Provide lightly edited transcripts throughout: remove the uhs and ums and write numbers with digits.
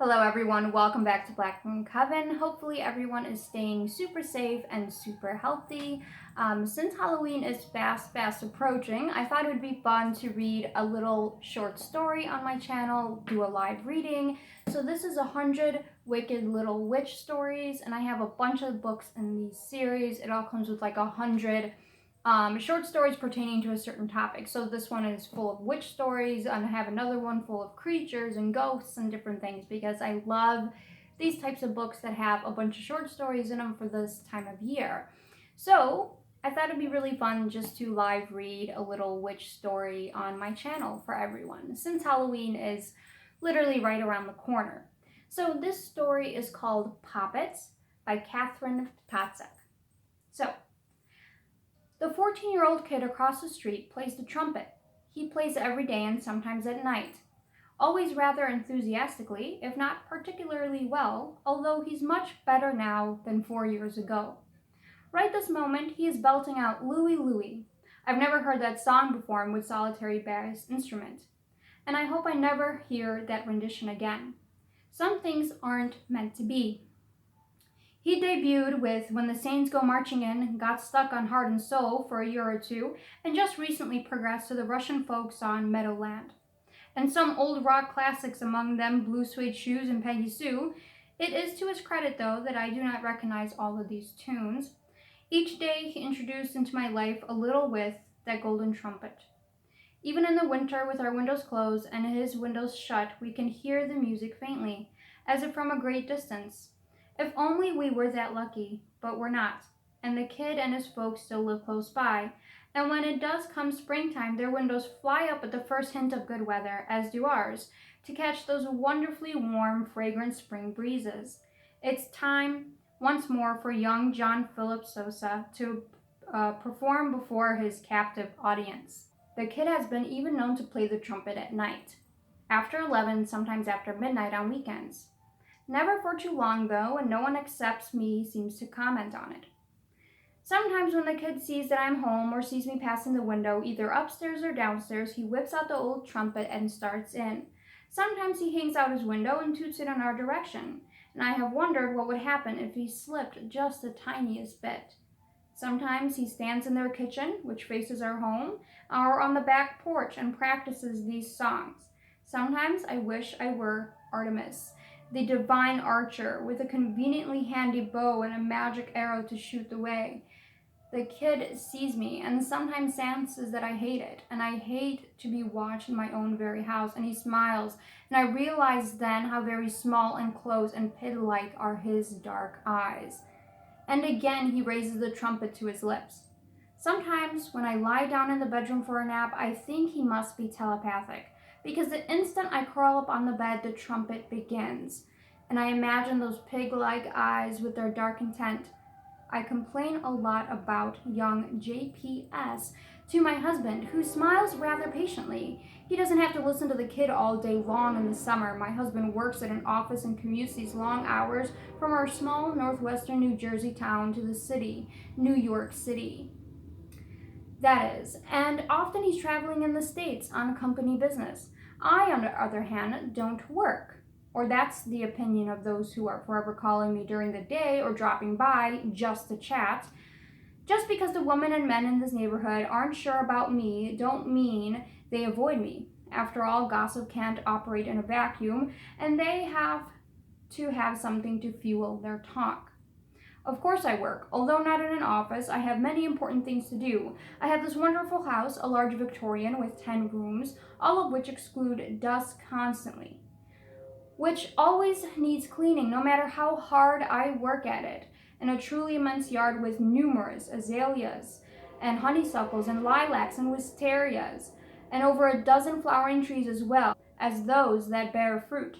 Hello everyone, welcome back to Black Moon Coven. Hopefully everyone is staying super safe and super healthy. Since Halloween is fast approaching, I thought it would be fun to read a little short story on my channel, do a live reading. So this is 100 Wicked Little Witch stories, and I have a bunch of books in these series. It all comes with like 100 short stories pertaining to a certain topic. So this one is full of witch stories, and I have another one full of creatures and ghosts and different things because I love these types of books that have a bunch of short stories in them for this time of year. So I thought it'd be really fun just to live read a little witch story on my channel for everyone, since Halloween is literally right around the corner. So this story is called Poppet by Catherine Totzek. So the 14-year-old kid across the street plays the trumpet. He plays every day and sometimes at night. Always rather enthusiastically, if not particularly well, although he's much better now than 4 years ago. Right this moment, he is belting out Louie Louie. I've never heard that song performed with solitary bass instrument, and I hope I never hear that rendition again. Some things aren't meant to be. He debuted with When the Saints Go Marching In, got stuck on Heart and Soul for a year or two, and just recently progressed to the Russian folk song Meadowland. And some old rock classics, among them Blue Suede Shoes and Peggy Sue. It is to his credit, though, that I do not recognize all of these tunes. Each day he introduced into my life a little with that golden trumpet. Even in the winter, with our windows closed and his windows shut, we can hear the music faintly, as if from a great distance. If only we were that lucky, but we're not. And the kid and his folks still live close by. And when it does come springtime, their windows fly up at the first hint of good weather, as do ours, to catch those wonderfully warm, fragrant spring breezes. It's time once more for young John Philip Sosa to perform before his captive audience. The kid has been even known to play the trumpet at night, after 11, sometimes after midnight on weekends. Never for too long, though, and no one except me seems to comment on it. Sometimes when the kid sees that I'm home or sees me passing the window, either upstairs or downstairs, he whips out the old trumpet and starts in. Sometimes he hangs out his window and toots it in our direction, and I have wondered what would happen if he slipped just the tiniest bit. Sometimes he stands in their kitchen, which faces our home, or on the back porch and practices these songs. Sometimes I wish I were Artemis, the divine archer, with a conveniently handy bow and a magic arrow to shoot the way. The kid sees me and sometimes senses that I hate it, and I hate to be watched in my own very house, and he smiles, and I realize then how very small and close and pit-like are his dark eyes. And again he raises the trumpet to his lips. Sometimes when I lie down in the bedroom for a nap, I think he must be telepathic, because the instant I crawl up on the bed, the trumpet begins, and I imagine those pig-like eyes with their dark intent. I complain a lot about young JPS to my husband, who smiles rather patiently. He doesn't have to listen to the kid all day long in the summer. My husband works at an office and commutes these long hours from our small northwestern New Jersey town to the city, New York City. That is, and often he's traveling in the States on company business. I, on the other hand, don't work. Or that's the opinion of those who are forever calling me during the day or dropping by just to chat. Just because the women and men in this neighborhood aren't sure about me don't mean they avoid me. After all, gossip can't operate in a vacuum, and they have to have something to fuel their talk. Of course I work. Although not in an office, I have many important things to do. I have this wonderful house, a large Victorian with 10 rooms, all of which exclude dust constantly, which always needs cleaning no matter how hard I work at it, and a truly immense yard with numerous azaleas and honeysuckles and lilacs and wisterias, and over a dozen flowering trees as well as those that bear fruit.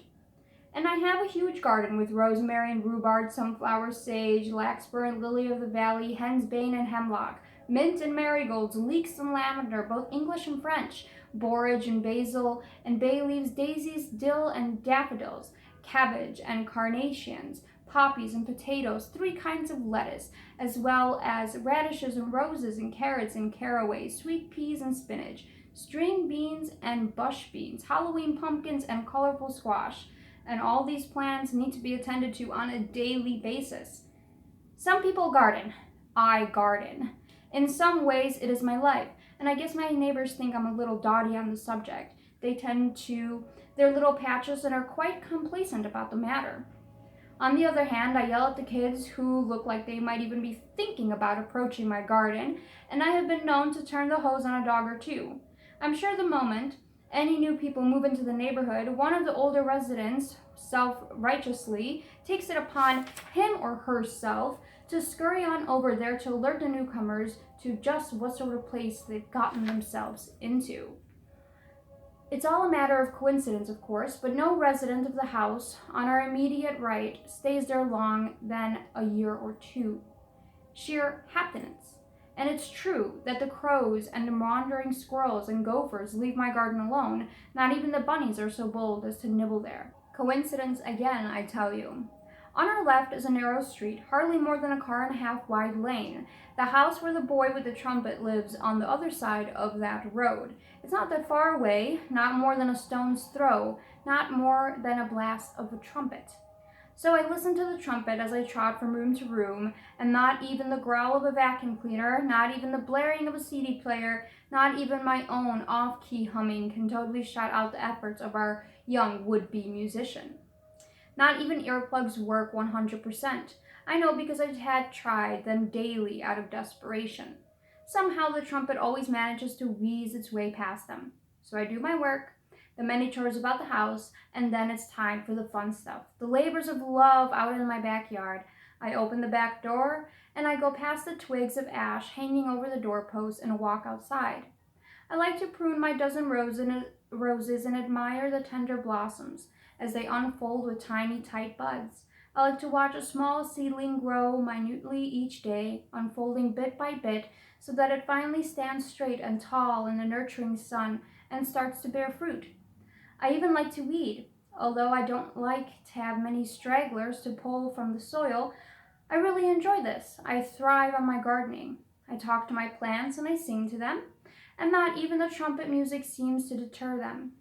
And I have a huge garden with rosemary and rhubarb, sunflower, sage, larkspur and lily of the valley, henbane and hemlock, mint and marigolds, leeks and lavender, both English and French, borage and basil and bay leaves, daisies, dill and daffodils, cabbage and carnations, poppies and potatoes, 3 kinds of lettuce, as well as radishes and roses and carrots and caraways, sweet peas and spinach, string beans and bush beans, Halloween pumpkins and colorful squash, and all these plants need to be attended to on a daily basis. Some people garden. I garden. In some ways, it is my life, and I guess my neighbors think I'm a little dotty on the subject. They tend to their little patches and are quite complacent about the matter. On the other hand, I yell at the kids who look like they might even be thinking about approaching my garden, and I have been known to turn the hose on a dog or two. I'm sure the moment any new people move into the neighborhood, one of the older residents, self-righteously, takes it upon him or herself to scurry on over there to alert the newcomers to just what sort of place they've gotten themselves into. It's all a matter of coincidence, of course, but no resident of the house on our immediate right stays there long than a year or two. Sheer happenance. And it's true that the crows and the wandering squirrels and gophers leave my garden alone. Not even the bunnies are so bold as to nibble there. Coincidence again, I tell you. On our left is a narrow street, hardly more than a car and a half wide lane. The house where the boy with the trumpet lives on the other side of that road. It's not that far away, not more than a stone's throw, not more than a blast of a trumpet. So I listen to the trumpet as I trot from room to room, and not even the growl of a vacuum cleaner, not even the blaring of a CD player, not even my own off-key humming can totally shut out the efforts of our young would-be musician. Not even earplugs work 100%. I know because I had tried them daily out of desperation. Somehow the trumpet always manages to wheeze its way past them. So I do my work, the many chores about the house, and then it's time for the fun stuff. The labors of love out in my backyard. I open the back door, and I go past the twigs of ash hanging over the doorpost and walk outside. I like to prune my dozen roses and admire the tender blossoms as they unfold with tiny, tight buds. I like to watch a small seedling grow minutely each day, unfolding bit by bit, so that it finally stands straight and tall in the nurturing sun and starts to bear fruit. I even like to weed. Although I don't like to have many stragglers to pull from the soil, I really enjoy this. I thrive on my gardening. I talk to my plants and I sing to them, and not even the trumpet music seems to deter them.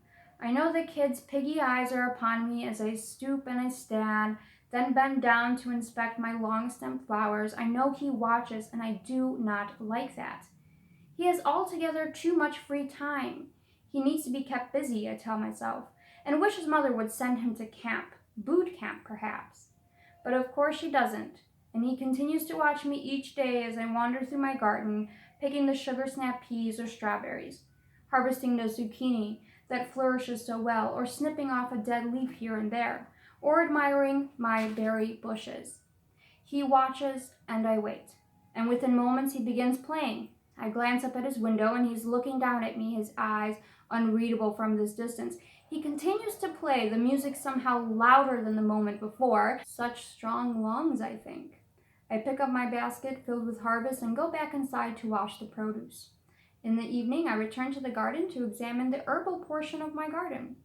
I know the kids' piggy eyes are upon me as I stoop and I stand, then bend down to inspect my long-stemmed flowers. I know he watches, and I do not like that. He has altogether too much free time. He needs to be kept busy, I tell myself, and wish his mother would send him to camp, boot camp perhaps. But of course she doesn't, and he continues to watch me each day as I wander through my garden, picking the sugar snap peas or strawberries, harvesting the zucchini that flourishes so well, or snipping off a dead leaf here and there, or admiring my berry bushes. He watches and I wait, and within moments he begins playing. I glance up at his window and he's looking down at me, his eyes unreadable from this distance. He continues to play, the music somehow louder than the moment before. Such strong lungs, I think. I pick up my basket filled with harvest and go back inside to wash the produce. In the evening, I return to the garden to examine the herbal portion of my garden.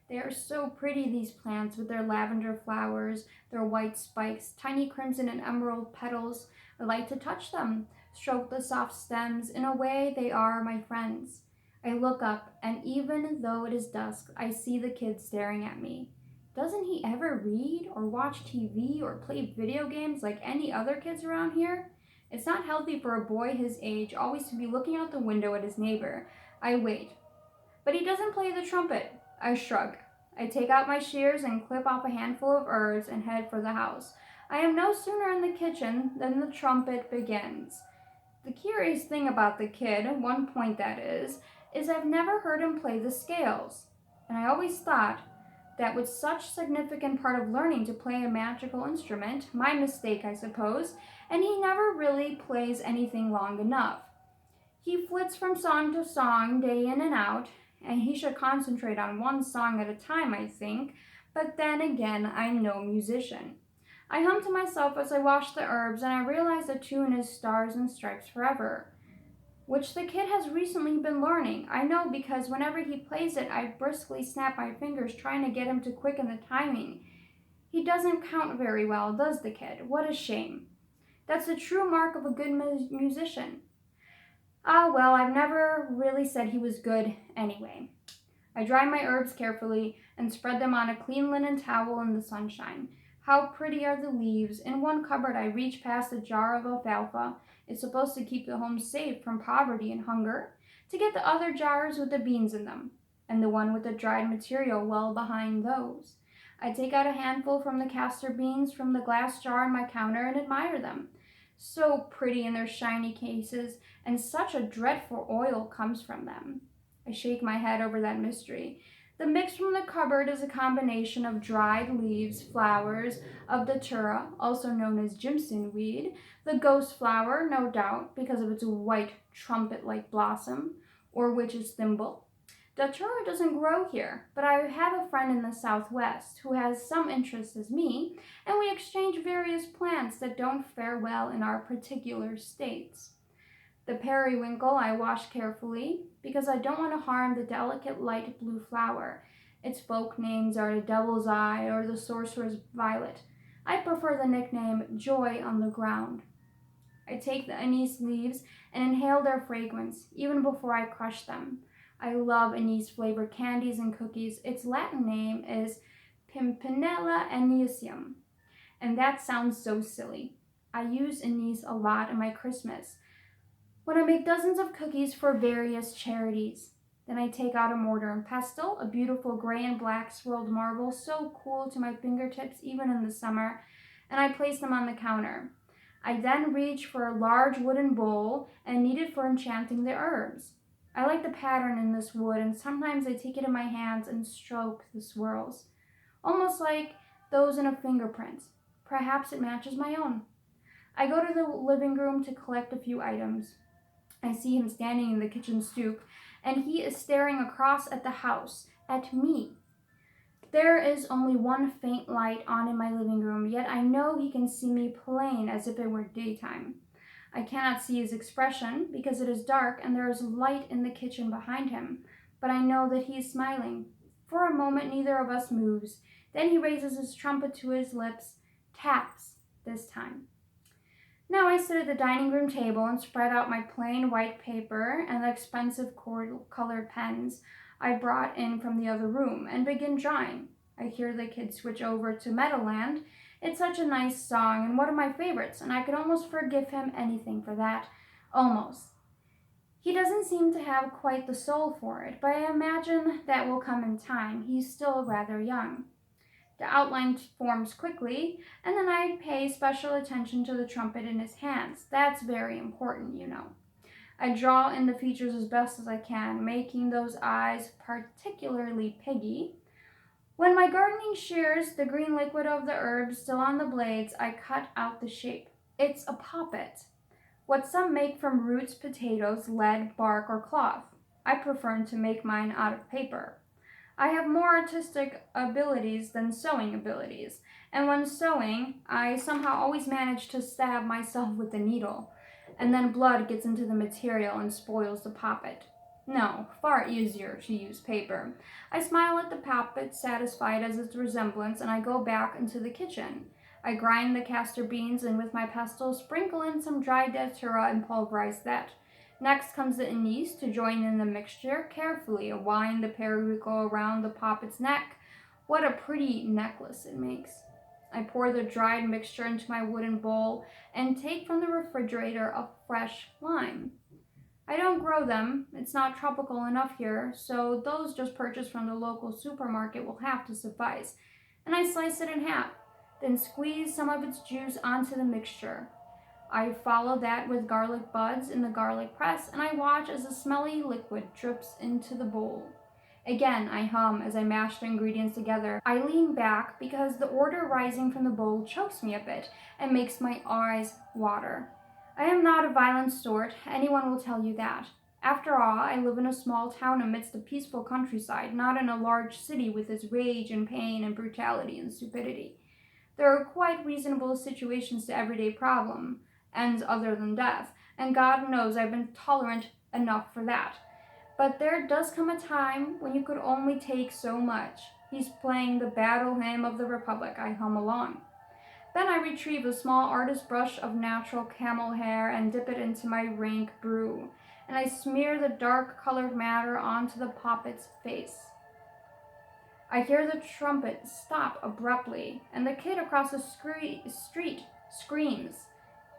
They are so pretty, these plants, with their lavender flowers, their white spikes, tiny crimson and emerald petals. I like to touch them, stroke the soft stems. In a way, they are my friends. I look up, and even though it is dusk, I see the kid staring at me. Doesn't he ever read or watch TV or play video games like any other kids around here? It's not healthy for a boy his age always to be looking out the window at his neighbor. I wait. But he doesn't play the trumpet. I shrug. I take out my shears and clip off a handful of herbs and head for the house. I am no sooner in the kitchen than the trumpet begins. The curious thing about the kid, one point that is I've never heard him play the scales. And I always thought that with such significant part of learning to play a magical instrument, my mistake I suppose, and he never really plays anything long enough. He flits from song to song, day in and out, and he should concentrate on one song at a time, I think, but then again, I'm no musician. I hum to myself as I wash the herbs, and I realize the tune is Stars and Stripes Forever, which the kid has recently been learning. I know because whenever he plays it, I briskly snap my fingers trying to get him to quicken the timing. He doesn't count very well, does the kid? What a shame. That's the true mark of a good musician. Ah, well, I've never really said he was good anyway. I dry my herbs carefully and spread them on a clean linen towel in the sunshine. How pretty are the leaves. In one cupboard, I reach past a jar of alfalfa. It's supposed to keep the home safe from poverty and hunger, to get the other jars with the beans in them, and the one with the dried material well behind those. I take out a handful from the castor beans from the glass jar on my counter and admire them. So pretty in their shiny cases, and such a dreadful oil comes from them. I shake my head over that mystery. The mix from the cupboard is a combination of dried leaves, flowers of datura, also known as Jimson weed, the ghost flower, no doubt, because of its white trumpet-like blossom, or witch's thimble. Datura doesn't grow here, but I have a friend in the Southwest who has some interest as me, and we exchange various plants that don't fare well in our particular states. The periwinkle I wash carefully because I don't want to harm the delicate light blue flower. Its folk names are the devil's eye or the sorcerer's violet. I prefer the nickname joy on the ground. I take the anise leaves and inhale their fragrance even before I crush them. I love anise flavored candies and cookies. Its Latin name is Pimpinella aniseum, and that sounds so silly. I use anise a lot in my Christmas when I make dozens of cookies for various charities. Then I take out a mortar and pestle, a beautiful gray and black swirled marble, so cool to my fingertips even in the summer, and I place them on the counter. I then reach for a large wooden bowl and knead it for enchanting the herbs. I like the pattern in this wood, and sometimes I take it in my hands and stroke the swirls, almost like those in a fingerprint. Perhaps it matches my own. I go to the living room to collect a few items. I see him standing in the kitchen stoop, and he is staring across at the house, at me. There is only one faint light on in my living room, yet I know he can see me plain as if it were daytime. I cannot see his expression because it is dark and there is light in the kitchen behind him, but I know that he is smiling. For a moment, neither of us moves. Then he raises his trumpet to his lips, taps this time. Now I sit at the dining room table and spread out my plain white paper and the expensive colored pens I brought in from the other room and begin drawing. I hear the kids switch over to Meadowland. It's such a nice song and one of my favorites, and I could almost forgive him anything for that. Almost. He doesn't seem to have quite the soul for it, but I imagine that will come in time. He's still rather young. The outline forms quickly, and then I pay special attention to the trumpet in his hands. That's very important, you know. I draw in the features as best as I can, making those eyes particularly piggy. When my gardening shears the green liquid of the herbs still on the blades, I cut out the shape. It's a poppet, what some make from roots, potatoes, lead, bark, or cloth. I prefer to make mine out of paper. I have more artistic abilities than sewing abilities, and when sewing, I somehow always manage to stab myself with the needle, and then blood gets into the material and spoils the poppet. No, far easier to use paper. I smile at the poppet, satisfied as its resemblance, and I go back into the kitchen. I grind the castor beans and with my pestle sprinkle in some dried datura and pulverize that. Next comes the anise to join in the mixture carefully. I wind the periwinkle around the poppet's neck. What a pretty necklace it makes. I pour the dried mixture into my wooden bowl and take from the refrigerator a fresh lime. I don't grow them, it's not tropical enough here, so those just purchased from the local supermarket will have to suffice. And I slice it in half, then squeeze some of its juice onto the mixture. I follow that with garlic buds in the garlic press, and I watch as the smelly liquid drips into the bowl. Again, I hum as I mash the ingredients together. I lean back because the odor rising from the bowl chokes me a bit and makes my eyes water. I am not a violent sort, anyone will tell you that. After all, I live in a small town amidst a peaceful countryside, not in a large city with its rage and pain and brutality and stupidity. There are quite reasonable situations to everyday problems, ends other than death, and God knows I've been tolerant enough for that. But there does come a time when you could only take so much. He's playing the battle hymn of the Republic. I hum along. Then I retrieve a small artist brush of natural camel hair and dip it into my rank brew, and I smear the dark-colored matter onto the poppet's face. I hear the trumpet stop abruptly, and the kid across the street screams.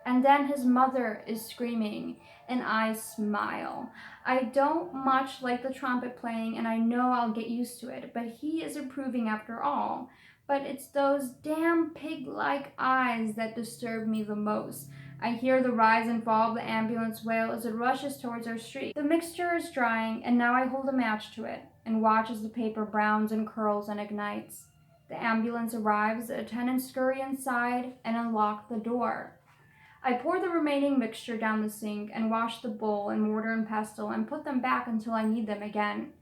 And then his mother is screaming, and I smile. I don't much like the trumpet playing, and I know I'll get used to it, but he is approving after all. But it's those damn pig like eyes that disturb me the most. I hear the rise and fall of the ambulance wail as it rushes towards our street. The mixture is drying, and now I hold a match to it and watch as the paper browns and curls and ignites. The ambulance arrives, the attendants scurry inside and unlock the door. I pour the remaining mixture down the sink and wash the bowl and mortar and pestle and put them back until I need them again.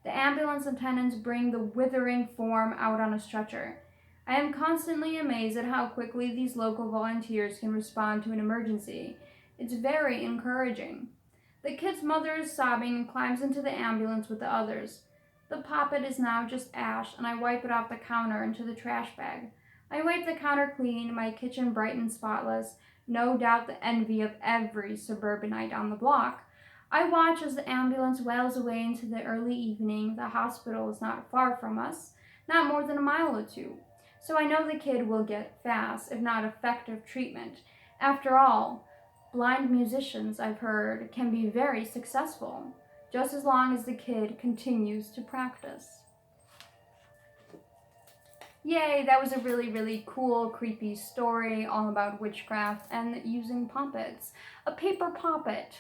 The ambulance attendants bring the withering form out on a stretcher. I am constantly amazed at how quickly these local volunteers can respond to an emergency. It's very encouraging. The kid's mother is sobbing and climbs into the ambulance with the others. The poppet is now just ash, and I wipe it off the counter into the trash bag. I wipe the counter clean, my kitchen bright and spotless, no doubt the envy of every suburbanite on the block. I watch as the ambulance wails away into the early evening. The hospital is not far from us, not more than a mile or two. So I know the kid will get fast, if not effective, treatment. After all, blind musicians, I've heard, can be very successful, just as long as the kid continues to practice. Yay, that was a really, really cool, creepy story all about witchcraft and using poppets. A paper poppet.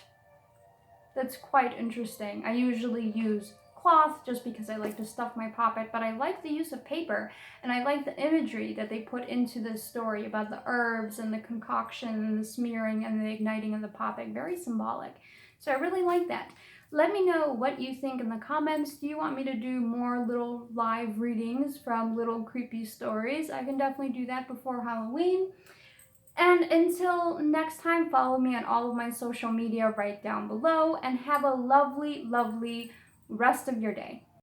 That's quite interesting. I usually use cloth just because I like to stuff my poppet, but I like the use of paper, and I like the imagery that they put into this story about the herbs and the concoction and the smearing and the igniting of the poppet. Very symbolic. So I really like that. Let me know what you think in the comments. Do you want me to do more little live readings from little creepy stories? I can definitely do that before Halloween. And until next time, follow me on all of my social media right down below, and have a lovely, lovely rest of your day.